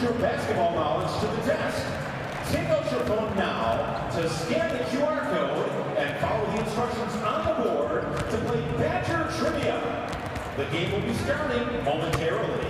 put your basketball knowledge to the test. Take out your phone now to scan the QR code and follow the instructions on the board to play Badger Trivia. The game will be starting momentarily.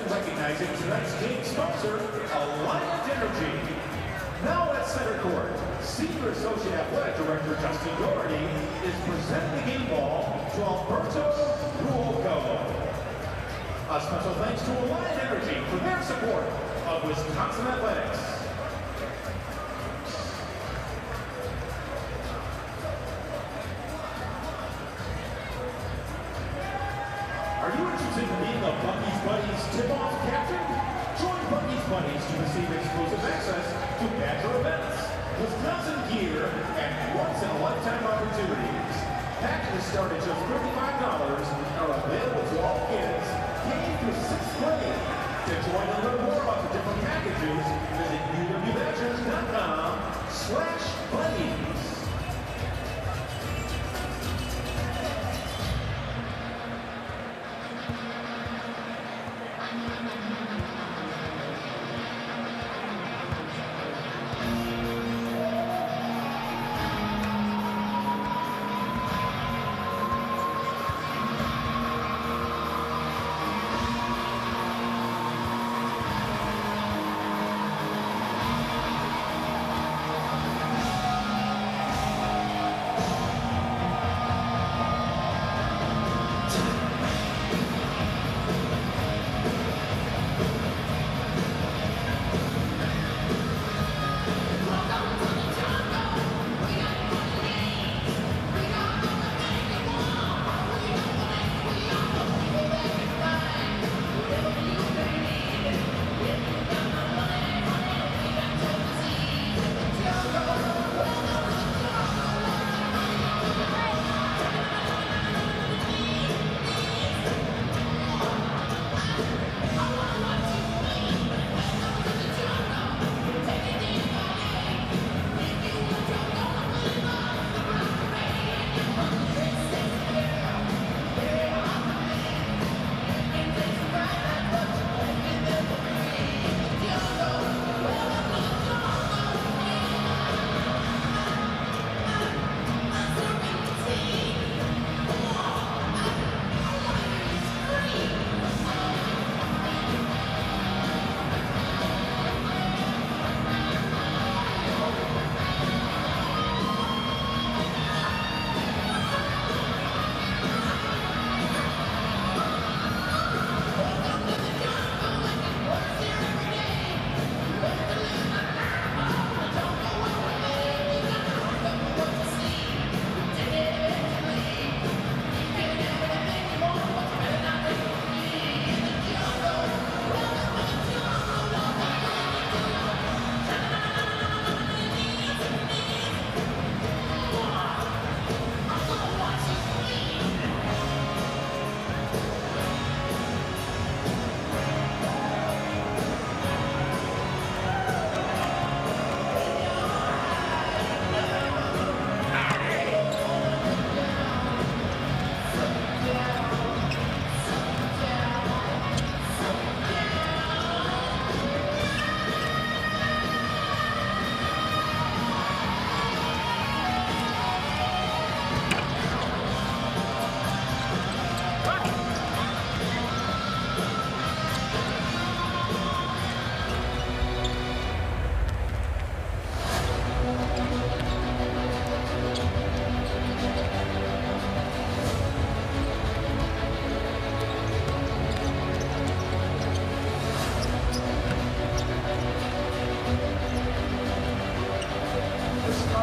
Recognizing tonight's game sponsor, Alliant Energy. Now at center court, Senior Associate Athletic Director Justin Doherty is presenting the game ball to Alberto Ruocco. A special thanks to Alliant Energy for their support of Wisconsin athletics. Are you interested in being a Bucky's Buddies tip-off captain? Join Bucky's Buddies to receive exclusive access to Badger events, Wisconsin gear, and once-in-a-lifetime opportunities. Packages start at just $35 and are available to all kids, K through 6th grade. To join and learn more about the different packages, visit uwbadgers.com/buddies.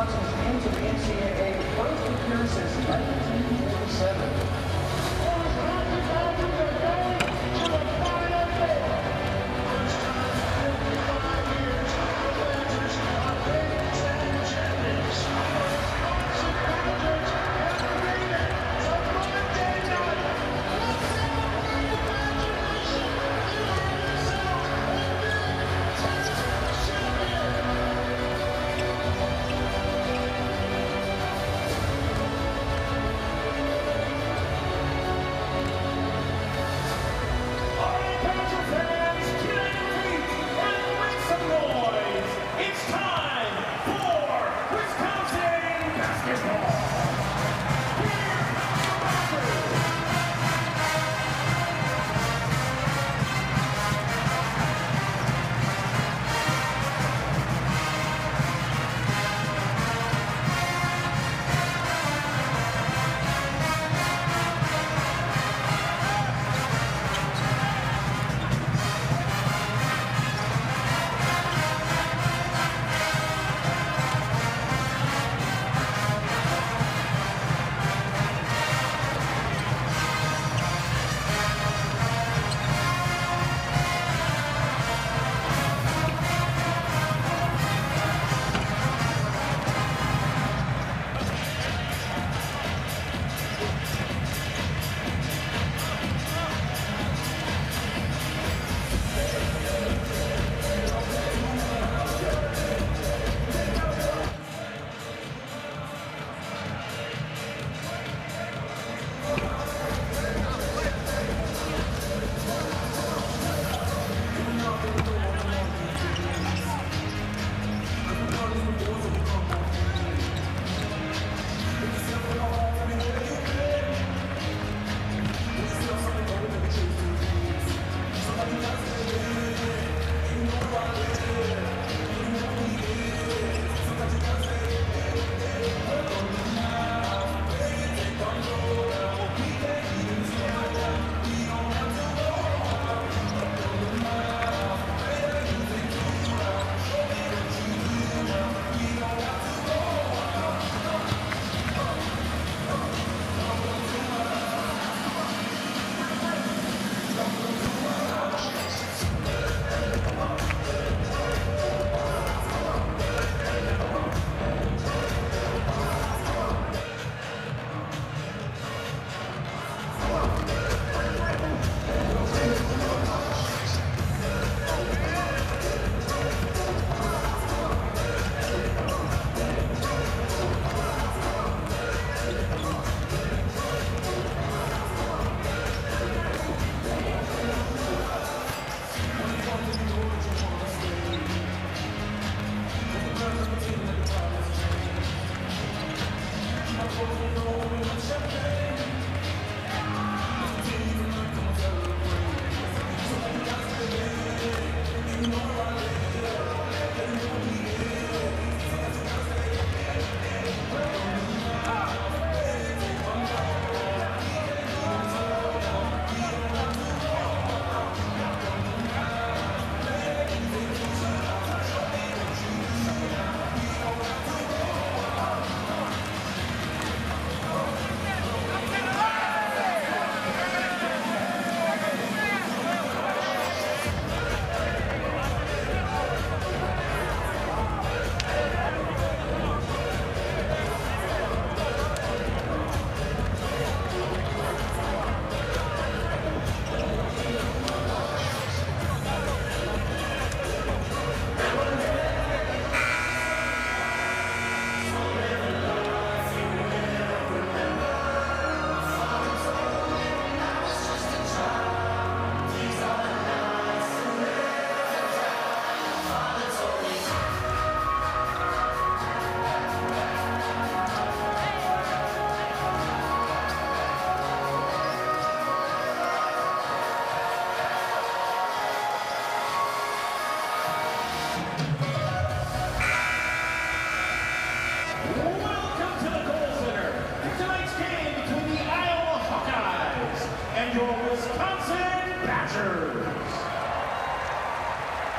Wisconsin's into the NCAA first appearance since 1947.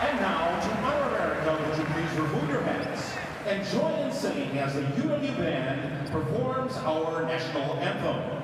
And now, to honor America, would you please remove your hats and join in singing as the UW Band performs our national anthem.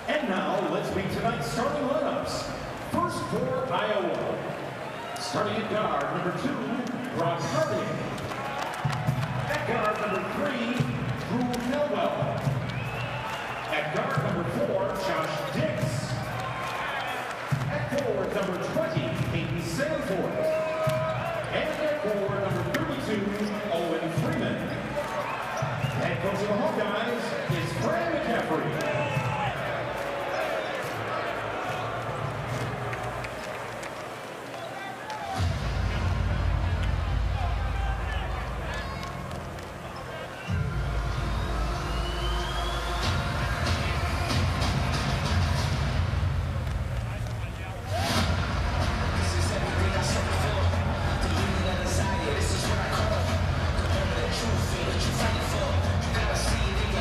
And now, let's meet tonight's starting lineups. First for Iowa. Starting at guard, number 2, Brock Harvey. At guard, number 3, Drew Hillwell. At guard, number 4, Josh Dix. At forward, number 20, Peyton Sanford. And at forward, number 32, Owen Freeman. Head coach of the Hawkeyes is Fran McCaffrey. See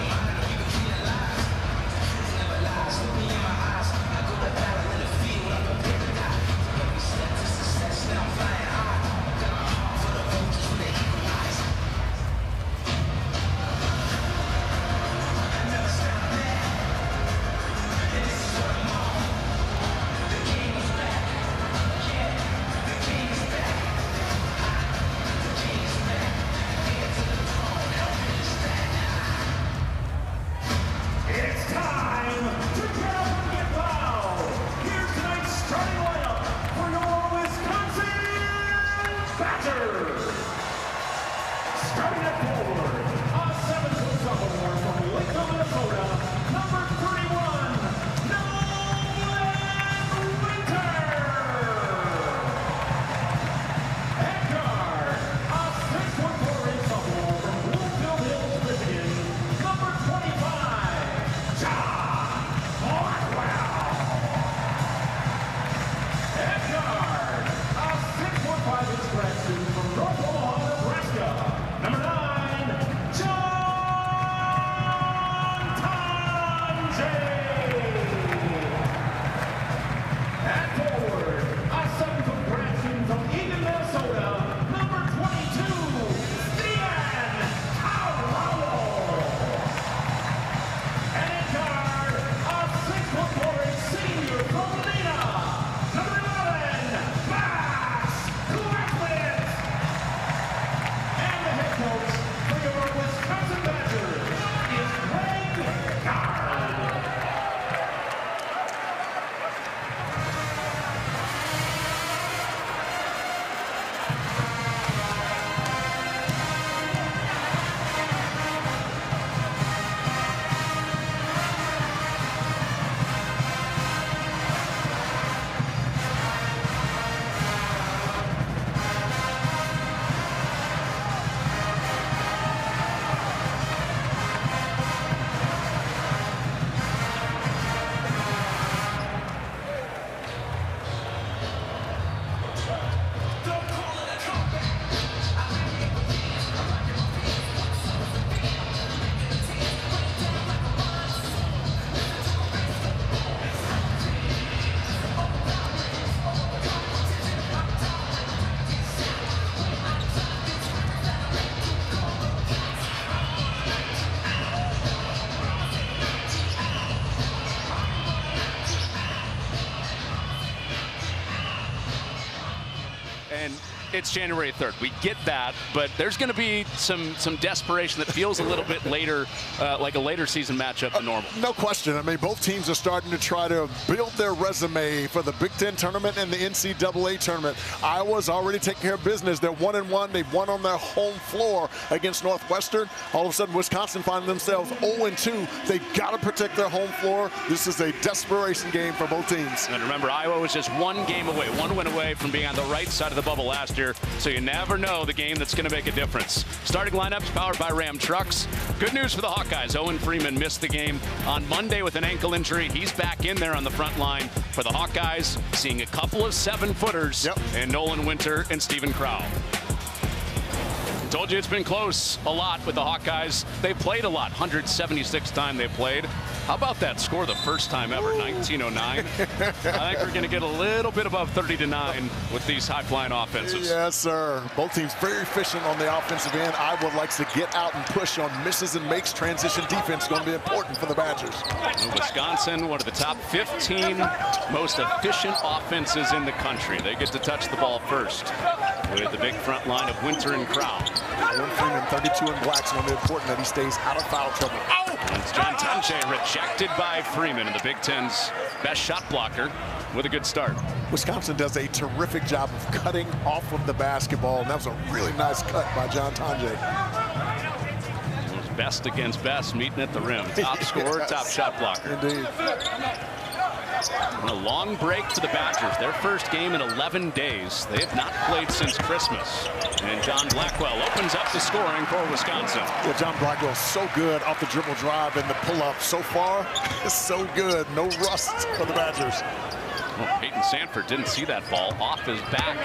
it's January 3rd. We get that, but there's going to be some desperation that feels a little bit later, like a later season matchup than normal. No question. I mean, both teams are starting to try to build their resume for the Big Ten tournament and the NCAA tournament. Iowa's already taking care of business. They're 1-1. They've won on their home floor against Northwestern. All of a sudden, Wisconsin find themselves 0-2. They've got to protect their home floor. This is a desperation game for both teams. And remember, Iowa was just one game away, one win away from being on the right side of the bubble last year, so you never know the game that's going to make a difference. Starting lineups powered by Ram Trucks. Good news for the Hawkeyes. Owen Freeman missed the game on Monday with an ankle injury. He's back in there on the front line for the Hawkeyes, seeing a couple of 7-footers and Nolan Winter and Stephen Crowell. Told you it's been close a lot with the Hawkeyes. They played a lot, 176 times they played. How about that score the first time ever, 1909? I think we're going to get a little bit above 30-9 with these high-flying offenses. Yes, sir. Both teams very efficient on the offensive end. Iowa likes to get out and push on misses and makes. Transition defense going to be important for the Badgers. Wisconsin, one of the top 15 most efficient offenses in the country. They get to touch the ball first with the big front line of Winter and Crowell. Owen Freeman, 32 in black, so it's going to be important that he stays out of foul trouble. And it's John Tanche rejected by Freeman, and the Big Ten's best shot blocker with a good start. Wisconsin does a terrific job of cutting off of the basketball, and that was a really nice cut by John Tanche. Best against best, meeting at the rim. Top scorer, top shot blocker. Indeed. And a long break for the Badgers. Their first game in 11 days. They have not played since Christmas. And John Blackwell opens up the scoring for Wisconsin. Yeah, John Blackwell so good off the dribble drive and the pull-up. So far, it's so good. No rust for the Badgers. Well, Peyton Sanford didn't see that ball. Off his back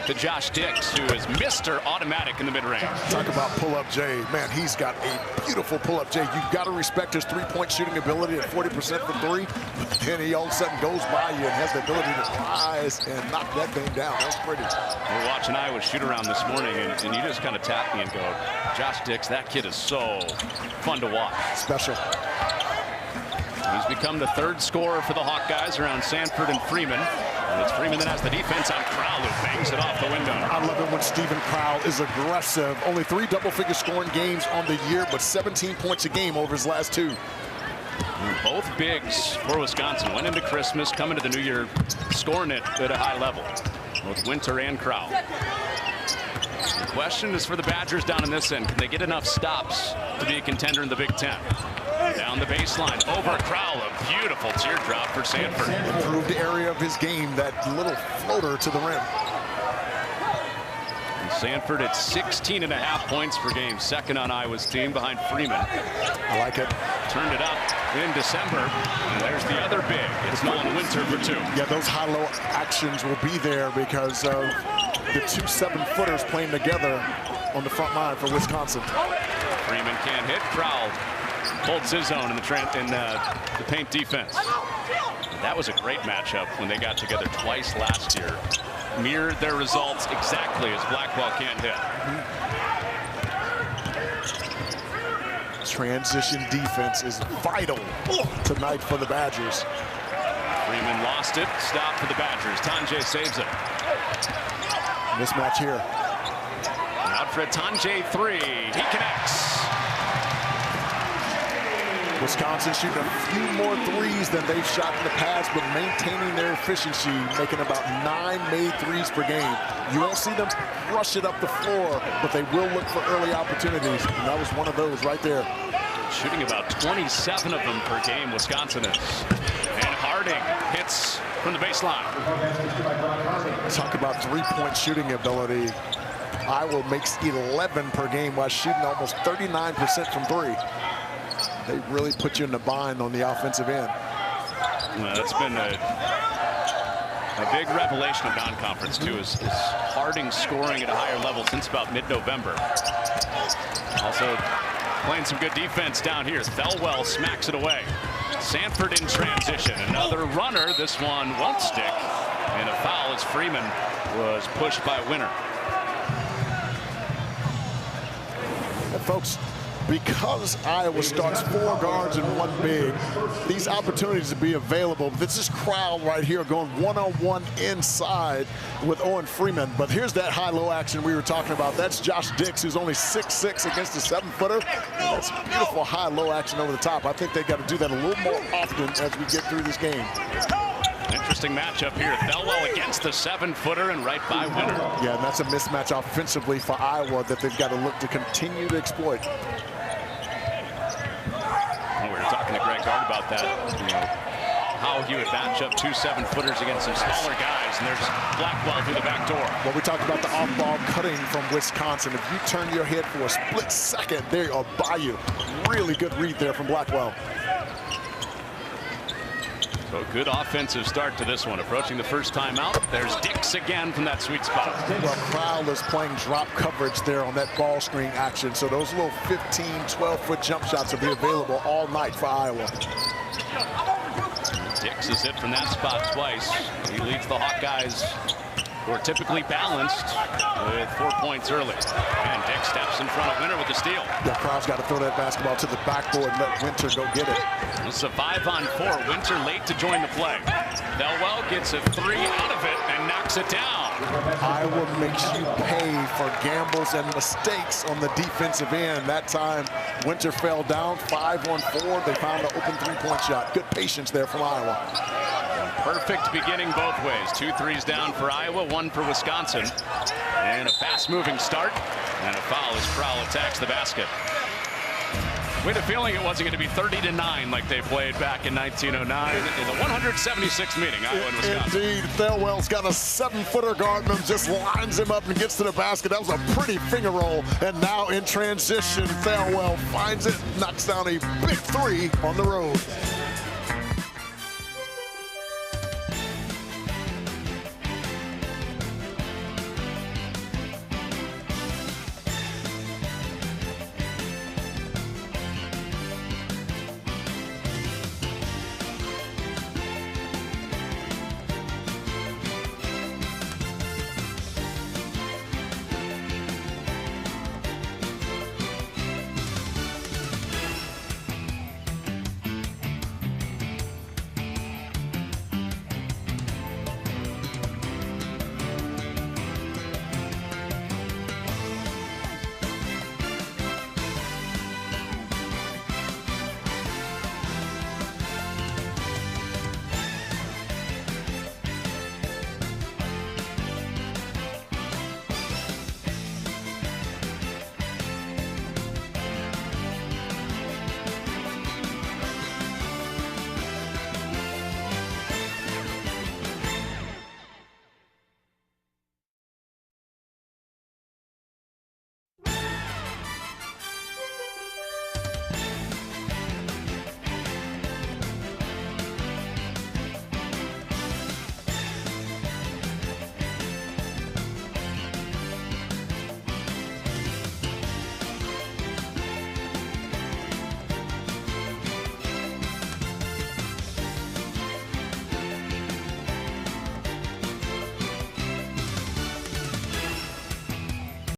to Josh Dix, who is Mr. Automatic in the mid-range. Talk about pull-up Jay. Man, he's got a beautiful pull-up Jay. You've got to respect his three-point shooting ability at 40% for three. But then he all of a sudden goes by you and has the ability to rise and knock that thing down. That's pretty. We're watching Iowa shoot around this morning, and you just kind of tap me and go, Josh Dix, that kid is so fun to watch. Special. He's become the third scorer for the Hawkeyes around Sanford and Freeman. And it's Freeman that has the defense on Crowell, who bangs it off the window. I love it when Stephen Crowell is aggressive. Only 3 double-figure scoring games on the year, but 17 points a game over his last 2. Both bigs for Wisconsin went into Christmas, coming to the new year, scoring it at a high level, both Winter and Crowell. The question is for the Badgers down in this end. Can they get enough stops to be a contender in the Big Ten? Down the baseline, over Crowell, a beautiful teardrop for Sanford. Improved area of his game, that little floater to the rim. And Sanford at 16.5 points per game, second on Iowa's team behind Freeman. I like it. Turned it up in December, and there's the other big. It's Nolan Winter for 2. Yeah, those high-low actions will be there because of the 2 7-footers playing together on the front line for Wisconsin. Freeman can't hit. Crowell holds his own in the paint defense. That was a great matchup when they got together twice last year. Mirrored their results exactly as Blackwell can't hit. Transition defense is vital tonight for the Badgers. Freeman lost it. Stop for the Badgers. Tanche saves it. Mismatch here. Out for a Tanche 3. He connects. Wisconsin shooting a few more threes than they've shot in the past, but maintaining their efficiency, making about 9 made threes per game. You won't see them rush it up the floor, but they will look for early opportunities, and that was one of those right there. Shooting about 27 of them per game, Wisconsin is. And Harding hits from the baseline. Talk about three-point shooting ability. Iowa makes 11 per game while shooting almost 39% from 3. They really put you in the bind on the offensive end. Well, that's been a big revelation of non-conference, too, is Harding scoring at a higher level since about mid-November. Also playing some good defense down here. Thelwell smacks it away. Sanford in transition. Another runner. This one won't stick. And a foul as Freeman was pushed by Winter. And folks, because Iowa starts 4 guards and 1 big, these opportunities to be available. This is crowd right here going one-on-one inside with Owen Freeman. But here's that high-low action we were talking about. That's Josh Dix, who's only 6'6" against a 7-footer. That's beautiful high-low action over the top. I think they got to do that a little more often as we get through this game. Interesting matchup here. Thelwell against the 7-footer and right by Winter. Yeah, and that's a mismatch offensively for Iowa that they've got to look to continue to exploit. Well, we were talking to Greg Gard about that. How he would match up 2 7-footers against some smaller guys, and there's Blackwell through the back door. Well, we talked about the off-ball cutting from Wisconsin. If you turn your head for a split second, they are by you. Really good read there from Blackwell. So good offensive start to this one. Approaching the first time out. There's Dix again from that sweet spot. Well, Crowell is playing drop coverage there on that ball screen action. So those little 15, 12-foot jump shots will be available all night for Iowa. Dix has hit from that spot twice. He leads the Hawkeyes, who are typically balanced, with 4 points early. And Dix steps in front of Winter with the steal. Yeah, Crowell's got to throw that basketball to the backboard and let Winter go get it. This is a 5-on-4. Winter late to join the play. Thelwell gets a 3 out of it and knocks it down. Iowa makes you pay for gambles and mistakes on the defensive end. That time, Winter fell down 5-on-4. They found an open 3-point shot. Good patience there from Iowa. Perfect beginning both ways. 2 threes down for Iowa, 1 for Wisconsin. And a fast-moving start. And a foul as Crowell attacks the basket. We had a feeling it wasn't going to be 30-9 like they played back in 1909 in the 176th meeting, Iowa and Wisconsin. Indeed, Thelwell's got a 7-footer guarding him, just lines him up and gets to the basket. That was a pretty finger roll. And now in transition, Thelwell finds it, knocks down a big 3 on the road.